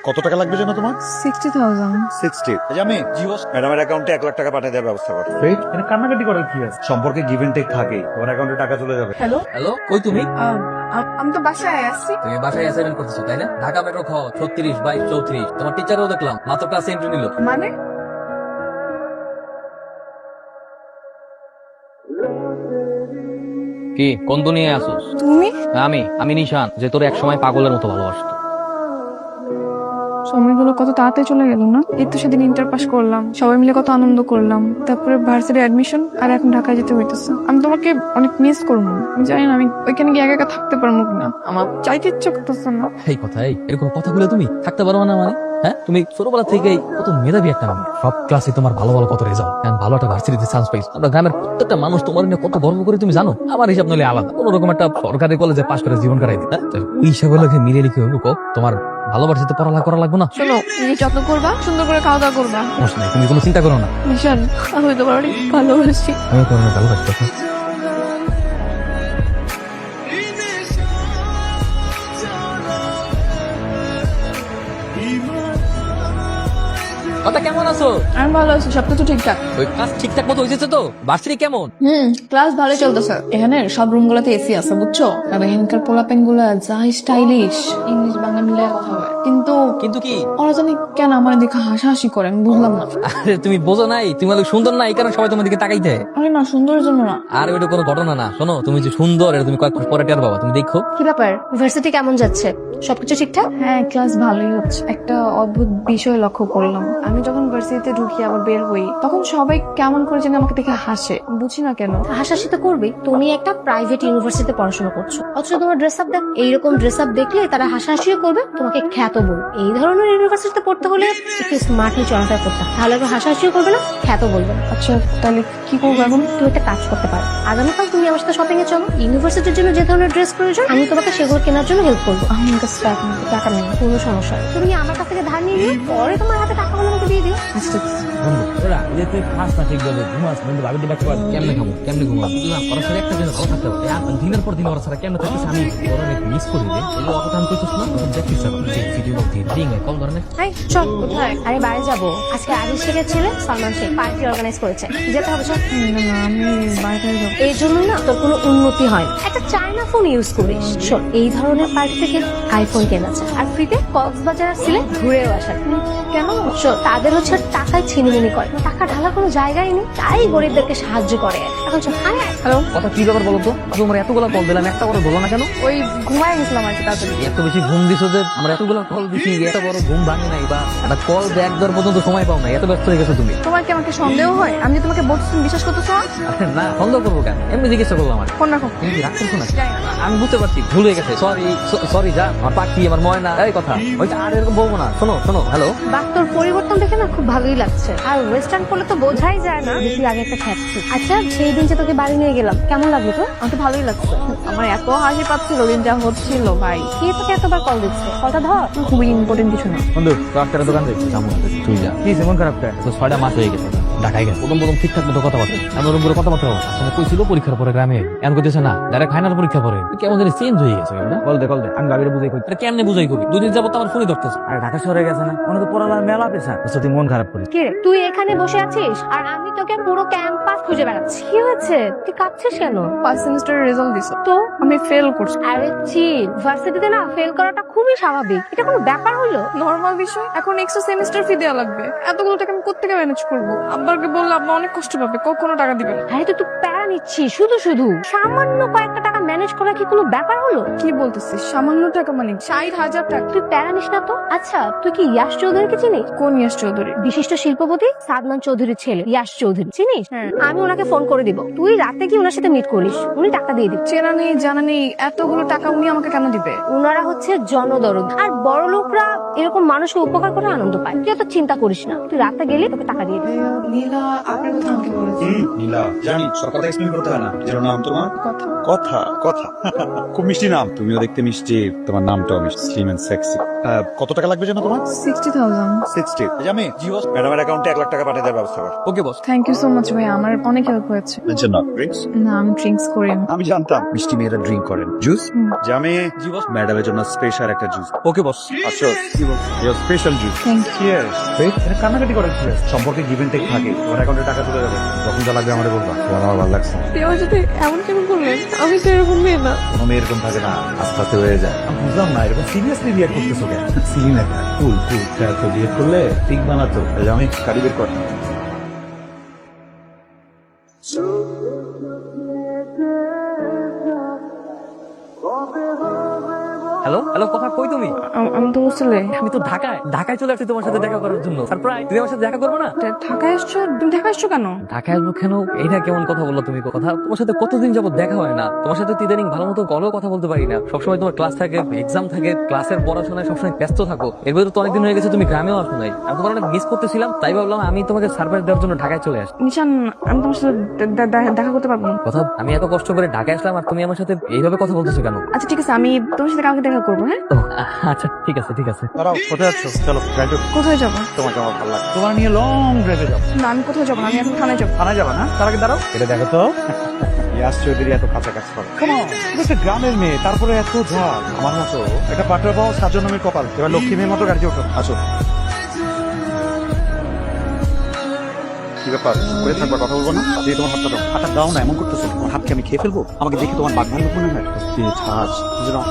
কত টাকা লাগবে জানো তোমার? 60,000 60। আমি ম্যাডামের অ্যাকাউন্টে 1 লাখ টাকা পাঠিয়ে দেওয়ার ব্যবস্থা করো। এটা কান্নাকাটি করার কি আছে? সম্পর্কে গিভ এন্ড টেক থাকে, ওর অ্যাকাউন্টে টাকা চলে যাবে। হ্যালো হ্যালো, কই তুমি? আমি তো বাসায় আসছি। তুমি বাসায় অ্যাসাইনমেন্ট করতেছো তাই না? ঢাকা মেট্রো খ 36/34। তোমার টিচারও দেখলাম মাত্র ক্লাসে এন্ট্রি নিল। মানে কি কোন দুনিয়ায় আসোস? তুমি আমি নিশান, যে তোর এক সময় পাগলের মতো ভালোবাসতো। সময়গুলো কত তাড়াতাড়ি চলে গেল না। এই তো সেদিন ইন্টার পাস করলাম, সবাই মিলে কত আনন্দ করলাম, তারপরে ভার্সিটি অ্যাডমিশন, আর এখন ঢাকায় যেতে হইতেছে। আমি তোমাকে অনেক মিস করবো, আমি জানি না আমি ওইখানে গিয়ে একা একা থাকতে পারবো কিনা। আমার চাইতে ইচ্ছা করতেছে না। এই কথা, এরকম কথাগুলো তুমি থাকতে পারো না মানে? হ্যাঁ, তুমি ছোটবেলা থেকেই কত মেধাবী একটা মেয়ে, সব ক্লাসে তোমার ভালো ভালো কত রেজাল্ট, ভালো একটা ভার্সিটিতে চান্স পাইছো। আমরা গ্রামের প্রত্যেকটা মানুষ তোমার নিয়ে কত গর্ব করে তুমি জানো। আমার হিসাব নলে আলাদা, কোন রকম একটা সরকারি কলেজে পাশ করে জীবন কাটাই দিতে, ওই হিসাবে মিলিয়ে লিখে হবো। তোমার ভালোবাসাতে পড়ালেখা করা লাগবে না? শোনো, নিজে যত্ন করবা, সুন্দর করে খাওয়া দাওয়া করবা। সমস্যা নেই, তুমি কোনো চিন্তা করো না। নিশান, আমি তোমার অনেক ভালোবাসি। আমি কোনো ভালোবাসি। কথা কেমন আছো? আমি ভালো আছি, সবকিছু ঠিকঠাক। ওই কাজ ঠিকঠাক মতো হয়েছে তো? ভার্সিটি কেমন? ক্লাস ভালো চলতেছে। এখানে সব রুম গুলাতে এসি আছে, বুঝছো? আর এখানকার পোলাপেন গুলা যা স্টাইলিশ, ইংলিশ বাংলা মিলে কথা হয়। কিন্তু কিন্তু কি? ওরা জানি কেন আমার দেখে হাসাহাসি করে, আমি বুঝলাম না। আরে তুমি বোঝো নাই, তুমি অনেক সুন্দর না, এই কারণে সবাই তোমার দিকে তাকাইতে। আরে না, সুন্দরের জন্য না। আর ওইটা কোনো ঘটনা না। শোনো, তুমি যে সুন্দর এটা তুমি কয়েক মাস পরে টের পাবা। তুমি দেখো। কি ব্যাপার, ইউনিভার্সিটি কেমন যাচ্ছে? সবকিছু ঠিকঠাক? হ্যাঁ, ক্লাস ভালোই হচ্ছে। একটা অদ্ভুত বিষয় লক্ষ্য করলাম। আমি যখন ভার্সিটিতে ঢুকি আবার বের হই, তখন সবাই কেমন করে যেন আমাকে দেখে হাসে, বুঝি না কেন। হাসাহাসি তো করবেই, তুমি একটা প্রাইভেট ইউনিভার্সিটিতে পড়াশোনা করছো, অথচ তোমার ড্রেস আপ দেখ। এইরকম ড্রেস আপ দেখলে তারা হাসাহাসিও করবে, তোমাকে খ্যাত বলবে। এই ধরনের ইউনিভার্সিটিতে পড়তে হলে একটু স্মার্টলি চলাফেরা করতে হবে, তাহলে কেউ হাসাহাসিও করবে না, খ্যাত বলবে না। আচ্ছা, তাহলে কি করবো এখন? তুমি একটা কাজ করতে পারো, আগামীকাল তুমি আমার সাথে শপিং এ চলো। ইউনিভার্সিটির জন্য যে ধরনের ড্রেস প্রয়োজন আমি তোমাকে সেগুলো কেনার জন্য হেল্প করবো। আমার কাছে টাকা নেই। কোনো সমস্যা নেই, তুমি আমার কাছ থেকে ধার নিয়ে নিও, পরে তোমার হাতে টাকাগুলো আমাকে দিয়ে দিও। আচ্ছা, বন্ধু ওরা যে তুই খাস না ঠিকভাবে, ঘুমাস, বন্ধু ভাবি দিবা কেমনে খাবো, কেমনে ঘুমাবো? বুঝলাম ওরা সাথে একটা দিন ভালো থাকতে হবে। দিনের পর দিন ওরা সারা কেমনে থাকতেছে আমি ওরা অনেক মিস করি রে। এগুলো কথা আমি কইতেছ না, তখন দেখতেছ যে ভিডিও লোক দিয়ে রিং কল ধরে না। হাই চল, কোথায়? আরে বাইরে যাবো, আজকে আদিল শেখের ছেলে সালমান শেখ পার্টি অর্গানাইজ করেছে, যেতে হবে। চল। না, আমি বাইরে যাবো। এই জন্য না তোর কোনো উন্নতি হয় না, একটা চায়না ফোন ইউজ করিস। শোন, এই ধরনের পার্টি থেকে আইফোন কেনা যায়, আর ফ্রিতে কক্সবাজার আসলে ঘুরেও আসা। কেন? শোন, তাদের হচ্ছে টাকায় ছিনিমিনি করে, টাকা ঢালার কোনো জায়গাই নেই, তাই গরিবদেরকে সাহায্য করে। এখন চল। হ্যালো, কথা কি ব্যাপার বলো তো? তোমার এতগুলো কল দিলাম, একটা করে বলো না কেন? ওই ঘুমায় গেছিলাম আর কি, তাড়াতাড়ি। এত বেশি ঘুম দিছো যে আমরা এতগুলো কল দিছি, এত বড় ঘুম ভাঙে নাই বা একটা কল ব্যাক দেওয়ার পর্যন্ত সময় পাও না, এত ব্যস্ত হয়ে গেছো তুমি। তোমার কি আমাকে সন্দেহ হয়? আমি যে তোমাকে বলছি, তুমি বিশ্বাস করতেছো না? আরে না, সন্দেহ করবো কেন? এমনি জিজ্ঞাসা করলাম। আমার ফোন রাখো। তুমি কি রাগ করছো না? আমি বুঝতে পারছি ভুল হয়ে গেছে, সরি যা। আমার পাখি, আমার ময়না, এই কথা ওইটা আর এরকম বলবো না। শোনো হ্যালো। বাহ, তোর পরিবর্তন দেখে না খুব ভালোই লাগছে। আর ওয়েস্টার্ন পড়লে তো বোঝাই যায় না যে তুই আগে একটা খ্যাত ছিলি। আচ্ছা, সেই দিন যে তোকে বাড়ি নিয়ে গেলাম, কেমন লাগলো তোর? আমার তো ভালোই লাগছে। আমার এত হাসি পাচ্ছিল দিন যা হচ্ছিল ভাই। কে তোকে এতবার কল দিচ্ছে? কলটা ধর। খুবই ইম্পর্টেন্ট কিছু না। বন্ধু ডাক্তারের দোকান দেখছি, তুই যা। কি মন খারাপ করে? তো 6টা মাস হয়ে গেছে ঢাকায় গেছে। প্রথম ঠিকঠাক মতো কথাবার্তা, এমন করে কথাবার্তা আসলে কইছিল পরীক্ষার পরে গ্রামে এমন করতেছে না, যারা ফাইনাল পরীক্ষা পরে কেমন জানি চেঞ্জ হয়ে গেছে। কল দে আমি ভাবিরে বুঝাই কই, কেমনে বুঝাই কবি? দুদিন যাবত আমার ফোনে ধরতেছে। আর ঢাকা শহরে গেছে না, অনেক পড়ালার মেলা পেশা, তুই মন খারাপ করিস। কে রে? তুই এখানে বসে আছিস আর আমি তোকে পুরো ক্যাম্পাস খুঁজে বেড়াচ্ছি। কি হয়েছে? তুই কাঁদছিস কেন? ফার্স্ট সেমিস্টারের রেজাল্ট দিছো তো আমি ফেল করছি। আরে চিল, ভার্সিটিতে না ফেল করাটা খুবই স্বাভাবিক, এটা কোনো ব্যাপার হলো? নরমাল বিষয়। এখন এক্সট্রা সেমিস্টার ফি দেওয়া লাগবে, এতগুলো টাকা আমি কোত্থেকে ম্যানেজ করবো? আব্বাকে বললে আব্বা অনেক কষ্ট পাবে, কখনো টাকা দিবে না। আরে তুই প্যারা নিচ্ছিস শুধু সামান্য কয়েকটা টাকা ম্যানেজ করা কি কোনো ব্যাপার হলো? কি বলতেছিস? সামান্য টাকা মানে 60,000 টাকা? তুই প্যারা নিস না তো। আচ্ছা, তুই কি ইয়াশ চৌধুরীকে চিনিস? কোন ইয়াশ চৌধুরী? বিশিষ্ট শিল্পপতি সাদমান চৌধুরীর ছেলে ইয়াশ চৌধুরী, চিনিস? আমি ওনাকে ফোন করে দিব, তুই রাতে কি ওনার সাথে মিট করিস, উনি টাকা দিয়ে দিবে। চেনা নেই জানা নেই, এতগুলো টাকা উনি আমাকে কেন দিবে? ওনারা হচ্ছে জনদরদ, আর বড় লোকরা এরকম মানুষকে উপকার করে আনন্দ পায়। তুই এত চিন্তা করিস না, তুই রাতে গেলে তোকে টাকা দিয়ে দিবে। নীলা আপনার কথা আমাকে বলেছে। নীলা, জানি সব কথা এক্সপ্লেন করতে হয় না। যেন নাম তোমার কথা কথা খুব মিষ্টি নাম, তুমিও দেখতে মিষ্টি, তোমার নামটাও মিষ্টি, স্লিম এন্ড সেক্সি। কত টাকা লাগবে জানো তোমার? 60,000। 60। আমি ম্যাডামের অ্যাকাউন্টে 1 লাখ টাকা পাঠিয়ে দেওয়ার ব্যবস্থা করো। ওকে বস। থ্যাংক ইউ সো মাচ ভাই, আমার অনেক হেল্প হয়েছে। মেনশন না ড্রিঙ্কস। না, আমি ড্রিঙ্কস করি না। আমি জানতাম মিষ্টি মেয়েরা ড্রিঙ্ক করেন। জুস? জামে জি বস। ম্যাডামের জন্য স্পেশাল একটা জুস। ওকে বস। আসো। দিব। Your special juice. Thank you. Cheers এটা কান্নাকাটি করার কি আছে? সম্পর্কে গিভ এন্ড টেক থাকে, তোমার অ্যাকাউন্টে টাকা চলে যাবে, যখন যা লাগবে আমারে বলবা, তোমার আমার ভালো লাগছে। আমার সাথে এমন কেন করলেন? আমি তো এরকম মেয়ে না। কোনো মেয়ে এরকম থাকে না, আস্তে আস্তে হয়ে যায়। আমি বুঝলাম না এরকম সিরিয়াসলি রিয়াক্ট করতেছো কেন? সিন একটা কুল তো রিয়েক্ট করলে ঠিক বানাতো। এই যে আমি গাড়ি বের কর। হ্যালো হ্যালো, কথা কই তুমি? আমি তো হোস্টেলে। আমি তো ঢাকায় চলে আসছি তোমার সাথে দেখা করার জন্য। সারপ্রাইজ, তুমি আমার সাথে দেখা করবে না? ঢাকায় এসছো? তুমি ঢাকায় এসছো কেন? ঢাকায় আসবো কেন? এইটা কেমন কথা বললো তুমি? কথা তোমার সাথে কতদিন যাবত দেখা হয় না। তোমার সাথে তো ইদানিং ভালো মতো গলেও কথা বলতে পারি না। সবসময় তোমার ক্লাস থাকে, এক্সাম থাকে, ক্লাসের পড়াশোনায় সবসময় ব্যস্ত থাকো। এর ভিতরে তো অনেকদিন হয়ে গেছে তুমি গ্রামেও আসো নাই। আমি তোমার অনেক মিস করতেছিলাম, তাই ভাবলাম আমি তোমাকে সারপ্রাইজ দেওয়ার জন্য ঢাকায় চলে আসি। নিশান, আমি তোমার সাথে দেখা করতে পারবো না। কথা, আমি এত কষ্ট করে ঢাকায় আসলাম আর তুমি আমার সাথে এইভাবে কথা বলতেছো কেন? আচ্ছা ঠিক আছে, আমি তোমার সাথে কালকে দেখা করবো। হ্যাঁ, ও, আচ্ছা ঠিক আছে ঠিক আছে। দাঁড়াও, কোথায় যাচ্ছ? চলো ড্রাইভ। কোথায় যাবো? তোমাকে আমার ভালো লাগে, তোমার নিয়ে লং ড্রাইভে যাবো। না, আমি কোথাও যাবো না, আমি এখন থানায় যাবো। থানায় যাবা না? তার আগে দাঁড়াও, এটা দেখো তো। ইয়াস চৌধুরী এত কাছাকাছি করে। Come on, তুমি একটা গ্রামের মেয়ে, তারপরে এত ঝাল। আমার মতো একটা পাটরা পাওয়া সাজন নামের কপাল। এবার লক্ষ্মী মেয়ের মতো গাড়িতে ওঠো, আসো। কি ব্যাপার, করে থাকবা, কথা বলবো না? দিয়ে তোমার হাতটা দাও। হাতটা দাও না, এমন করতেছো। তোমার হাতকে আমি খেয়ে ফেলবো? আমাকে দেখে তোমার বাঘ ভালো মনে হয়? ছাড়,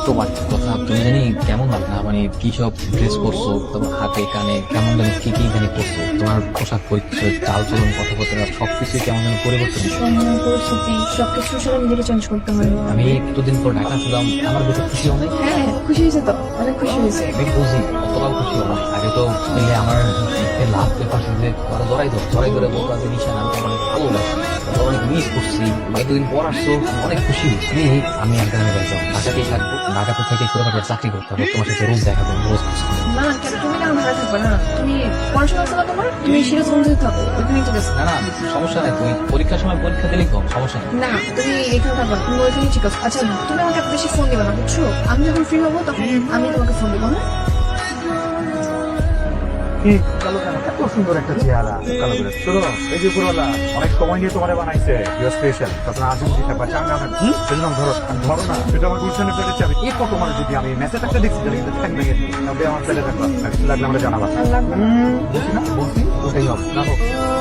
তোমার কথা, তুমি জানি কেমন লাগে না, মানে কি সব ড্রেস করছো, তোমার হাতে কানে কেমন জানি কি কি জানি করছো, তোমার পোশাক পরিচ্ছদ, চাল চলন, কথাবার্তা সবকিছু কেমন যেন পরিবর্তন। সময়, পরিস্থিতি সবকিছু আসলে নিজেকে চেঞ্জ করতে হয়। আমি কিছুদিন পর ঢাকা ছিলাম, আমার বেশি খুশি অনেক। হ্যাঁ, খুশি হয়েছে তো, অনেক খুশি হয়েছে। আমি বুঝি অতটাও খুশি হলাম। আগে তো পেলে আমার লাস্ট পেপার যে জড়াই ধরে বলতো যে নিশান আমি তোমার অনেক ভালোবাসি, তোমার অনেক মিস করছি, এতদিন পর আসছো, অনেক খুশি। আমি আর গ্রামে বাড়ি যাবো, ঢাকাতেই থাকবো। ঢাকাতে থেকে ছোটখাটো চাকরি করতে হবে, তোমার সাথে রোজ দেখা করবো, রোজ খুশি। না, তুমি কেন ঢাকা থাকবে? না, তুমি পড়াশোনা করতে তোমার, তুমি সিরাজগঞ্জে থাকো, ওইখানেই ঠিক আছে। না না, সমস্যা নাই, তুমি পরীক্ষার সময় পরীক্ষা দিলেই কম, সমস্যা নেই। না, তুমি এখানে থাকবে, তুমি ওইখানেই ঠিক আছে। আচ্ছা, তুমি আমাকে এত বেশি ফোন দিবে না, বুঝছো? আমি যখন ফ্রি হবো তখন আমি তোমাকে ফোন দিবো। হ্যাঁ, কি কালো কেন? এত সুন্দর একটা চেহারা কালো করে। শোনো, এই যে উপরওয়ালা অনেক সময় নিয়ে তোমারে বানাইছে, ইউর স্পেশাল। তাছাড়া আজীবন থাকবা চাঙ্গা হবে। সেজন্য ধরো, ধরো না, এটা আমার গুলশানে পেটেছে। আমি এই কত মানে যদি আমি মেসেজ একটা দেখছি তাহলে কিন্তু ঠ্যাং ভেঙে দিই। তবে আমার পেটে থাকবা, আর কিছু লাগলে আমরা জানাবা। আর লাগবে না। বলছি না, বলছি ওটাই হবে। রাখো,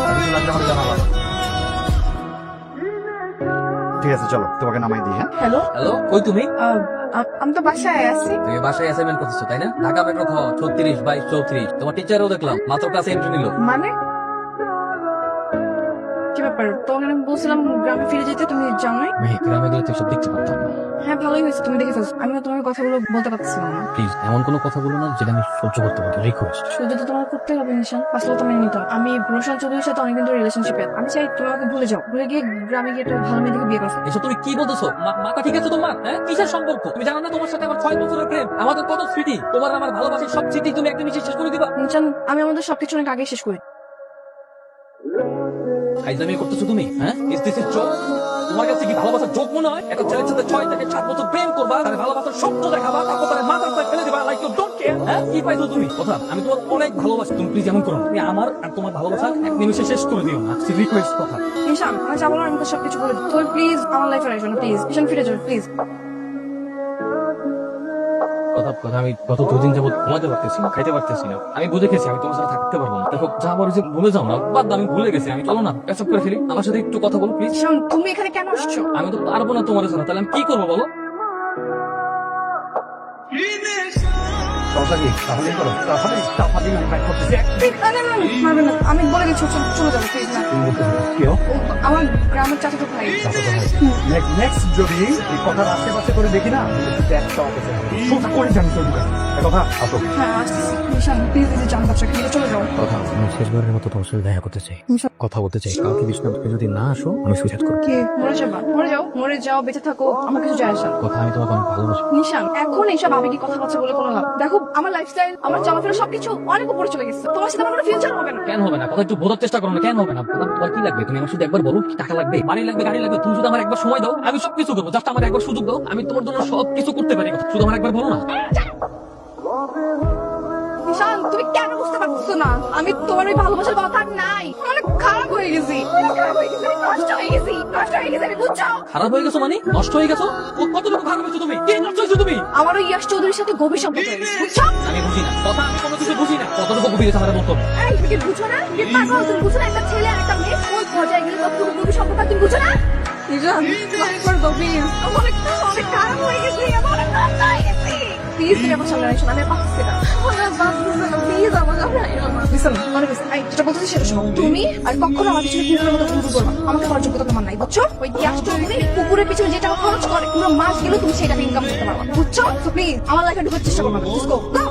আর কিছু লাগলে আমরা জানাবা। ঠিক আছে, চলো তোমাকে নামাই দিই। হ্যাঁ, হ্যালো, হ্যালো, কই তুমি? আমি তো বাসায় আছি। তুমি বাসায় অ্যাসাইনমেন্ট করতেছো তাই না? ঢাকা মেট্রো খ 36 22 34। তোমার টিচারও দেখলাম মাত্র ক্লাসে এন্ট্রি নিল। মানে কি ব্যাপার? তোমাকে আমি বলছিলাম গ্রামে ফিরে যেতে, তুমি যাও নাই? আমি গ্রামে গেলে তো সব দেখতে পারতাম না। হ্যাঁ, ভালোই হয়েছে তুমি দেখে ফেলছো। আমি তোমাকে কথাগুলো বলতে পারছিলাম না। প্লিজ এমন কোনো কথা বলো না যেটা আমি সহ্য করতে পারি, রিকোয়েস্ট। সহ্য তো তোমার করতে হবে নিশান, আসলে তো মেনে নিতে হবে। আমি রোশন চৌধুরীর সাথে অনেকদিন ধরে রিলেশনশিপে। আমি চাই তুমি আমাকে ভুলে যাও, ভুলে গিয়ে গ্রামে গিয়ে একটা ভালো মেয়ে থেকে বিয়ে করো। এসব তুমি কি বলতেছো? মাথা ঠিক আছে তোমার? হ্যাঁ, কিসের সম্পর্ক? তুমি জানো না তোমার সাথে আমার 6 বছরের প্রেম, আমাদের কত স্মৃতি, তোমার আমার ভালোবাসার সব স্মৃতি তুমি একদিন শেষ করে দিবা? নিশান, আমি আমাদের সবকিছু অনেক আগে শেষ করি। ফাইজলামি করতেছো তুমি? হ্যাঁ, ইজ দিস ইজ জোক? তোমার কাছে কি ভালোবাসার জোক মনে হয়? একটা ছেলের সাথে 6 থেকে 7 বছর প্রেম করবা, তার ভালোবাসার স্বপ্ন দেখাবা, তারপর তার মাথার উপরে ফেলে দিবা লাইক ইউ ডোন্ট কেয়ার। হ্যাঁ, কি পাইছো তুমি? কথা, আমি তোমার অনেক ভালোবাসি, তুমি প্লিজ এমন করো না। তুমি আমার আর তোমার ভালোবাসা এক নিমিষে শেষ করে দিও না। রিকোয়েস্ট কথা। নিশান, আমি যাবো না, আমি তো সবকিছু বলে দিই। তুমি প্লিজ আমার লাইফে আসবে না, প্লিজ। নিশান, ফিরে যাও প্লিজ। কথা আমি গত 2 দিন যাবত ঘুমাতে পারতেছি না, খাইতে পারতেছি না। আমি বুঝে গেছি আমি তোমার সাথে থাকতে পারবো না। দেখো, যা বলে যে ভুলে যাও না, বাদ দাও, আমি ভুলে গেছি। আমি চলো না পেছাব করে ফেলি, আমার সাথে একটু কথা বলো প্লিজ। নিশান, তুমি এখানে কেন আসছো? আমি তো পারবো না তোমার সাথে, তাহলে আমি কি করবো বলো? সমস্যা কি? তাহলেই করো, তাহলেই আমি বাইক করতেছি। মারবে না, আমি বলে গেছি চলে যাবো প্লিজ। না, তুমি বলতে কেউ ও আমার গ্রামের চাচাতো ভাই। নেক্সট যদি এই কথার আশেপাশে করে দেখি না, একটা অফিসে শুট করে জানি তোর দোকানে। কথা আসো। হ্যাঁ, আসতেছি। নিশান, প্লিজ জানতে চাচ্ছি, চলে যাও। কথা, আমি শেষবারের মতো তোমার সাথে দেখা করতে চাই, কথা বলতে চাই। কালকে বিছানা থেকে যদি না আসো, আমি সুইসাইড করবো। কে? মরে যাবা? মরে যাও, বেঁচে থাকো, আমার কিছু যায় আসে না। কথা, আমি তোমাকে অনেক ভালোবাসি। নিশান, এখন এইসব আবেগী কথাবার্তা বলে কোনো লাভ। দেখো, আমার লাইফস্টাইল, আমার চলাফেরা সবকিছু অনেক উপরে চলে গেছে। তোমার সাথে আমার কোনো ফিউচার হবে না। কেন হবে না? কথা একটু বোঝার চেষ্টা করো না, কেন হবে না? তোমার কি লাগবে? তুমি আমার শুধু একবার বলো, কি টাকা লাগবে, বাড়ি লাগবে, গাড়ি লাগবে? তুমি শুধু আমার একবার সময় দাও, আমি সবকিছু করবো। জাস্ট আমার একবার সুযোগ দাও, আমি তোমার জন্য সবকিছু করতে পারি। শুধু আমার একবার বলো না। নিশান, তুমি কেন বুঝতে পারছো না? আমি তোমার ওই ভালোবাসার কথা নাই, অনেক খারাপ হয়ে হয়ে গেছি, খারাপ হয়ে গেছি, নষ্ট হয়ে গেছি, নষ্ট হয়ে গেছি, বুঝছো? খারাপ হয়ে গেছো মানে নষ্ট হয়ে গেছো কতটুকু খারাপ হয়েছো তুমি কি নষ্ট হয়েছো তুমি আমার ওই ইয়াশ চৌধুরীর সাথে গভীর সম্পর্ক হয়ে গেছে, বুঝছো? আমি বুঝি না কথা আমি কোনো কিছু বুঝি না কতটুকু গভীর গেছে আমার বলতো এই, তুমি কি বুঝো না? কি পাগল, তুমি বুঝো না? একটা ছেলে আর একটা মেয়ে ওই পর্যায়ে গেলে কতটুকু গভীর সম্পর্ক হয়, তুমি বুঝো না? নিজান, একবার গভীর, আমার অনেক খারাপ হয়ে গেছে, আমার অনেক নষ্ট হয়ে গেছে। প্লিজ তুমি আমার সামনে আইসো না, আমি আর পাচ্ছি না। আমার আর বাঁচতেছে না, প্লিজ আমার সামনে আইসো না। লিসেন, অনেক বেশি। এই, যেটা বলতেছি সেটা শোনো। তুমি আর কখনো আমার পিছনে কুকুরের মতো ঘুরঘুর করবে না। আমাকে করার যোগ্যতা তোমার নাই, বুঝছো? ওই গ্যাস চৌধুরী কুকুরের পিছনে যে টাকা খরচ করে পুরো মাস গেলেও তুমি সেই টাকা ইনকাম করতে পারবে না, বুঝছো? তো প্লিজ আমার লাইফে ঢুকার চেষ্টা করবে না, প্লিজ গো গো।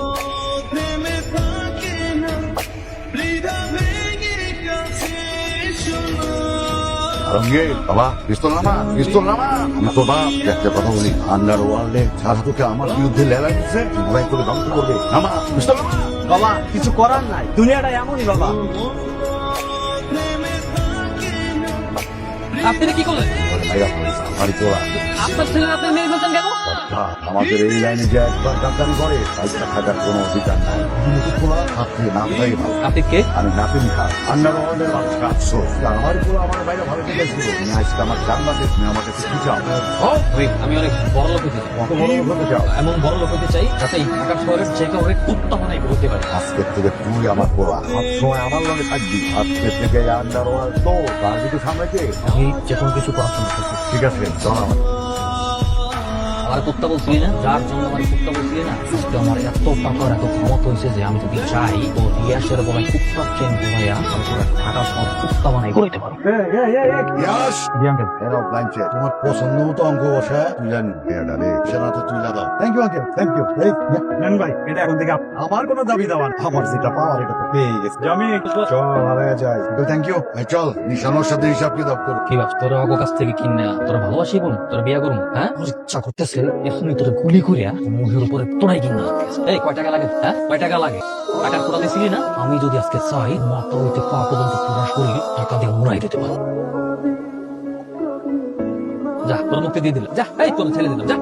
আলমগীর বাবা পিস্তল নামা আমি তো বাপ একটা কথা বলি আন্ডার ওয়ার্ল্ডে যারা তোকে আমার বিরুদ্ধে লেলা দিচ্ছে মোবাইল করে ধ্বংস করবে নামা পিস্তল নামা বাবা কিছু করার নাই, দুনিয়াটা এমনই বাবা। আপনি কি করলেন আমার তোরা আপনার ছেলে আপনার মেয়ে বলছেন কেন আমাদের এই লাইনে যে একবার ডাক্তারি করে পয়সা থাকার কোনো অধিকার নাই কিন্তু খোলা আপনি নামটাই ভালো আপনি কে আমি নাতিন খান আন্ডার ওয়ার্ল্ডের বাচ্চা আফসোস আমার পুরো আমার বাইরে ভালো থেকে ছিল তুমি আজকে আমার জানলাতে তুমি আমাকে কি চাও আমি অনেক বড় লোক হতে চাই কত বড় লোক হতে চাও এমন বড় লোক হতে চাই যাতে এই ঢাকা শহরের যে কাউকে কুত্তা বানাই বলতে পারে আজকের থেকে তুই আমার পোড়া সব সময় আমার লগে থাকবি আজকে থেকে আন্ডার ওয়ার্ল্ড তো তার যদি সামনে আমি যে কোনো কিছু পড়াশোনা করছি ঠিক আছে চল আমার আমার কুত্তা বলছিলি না যার জন্য আমার কুত্তা বলছিলি না আজকে আমার এত টাকার এত ক্ষমতা হয়েছে যে আমি যদি চাই তো রিয়াসের বলা কুত্তা ট্রেন ঘুমাইয়া আমি পুরো ঢাকা শহর কুত্তা বানাই করতে পারবো ইয়াস এর অফ লাইনছে তোমার পছন্দ মতো অঙ্ক বসে তুই জানি এটা রে সেটা তো তুই দাও thank you uncle thank you নেন ভাই, এটা এখন থেকে আমার কোনো দাবি দেওয়ার, আমার যেটা পাওয়ার এটা তো পেয়ে গেছে। জামি চল হারায় যায়। থ্যাংক ইউ চল নিশানোর সাথে হিসাব কি দাও কি ভাব তোর আমার কাছ থেকে কিনে তোরা ভালোবাসি বোন তোরা বিয়া করুন হ্যাঁ আমার ইচ্ছা করতেছে এখনই তোরা গুলি করিয়া মুখের উপরে তোরাই কিনা এই কয় টাকা লাগে হ্যাঁ কয় টাকা লাগে টাকার কোটা দিছিলি না আমি যদি আজকে চাই মাথা হইতে পা পর্যন্ত পুরা শরীর টাকা দিয়ে মুড়াই দিতে পারি যা তোর মুক্তি দিয়ে দিলাম যা এই তোর ছেলে দিলাম যা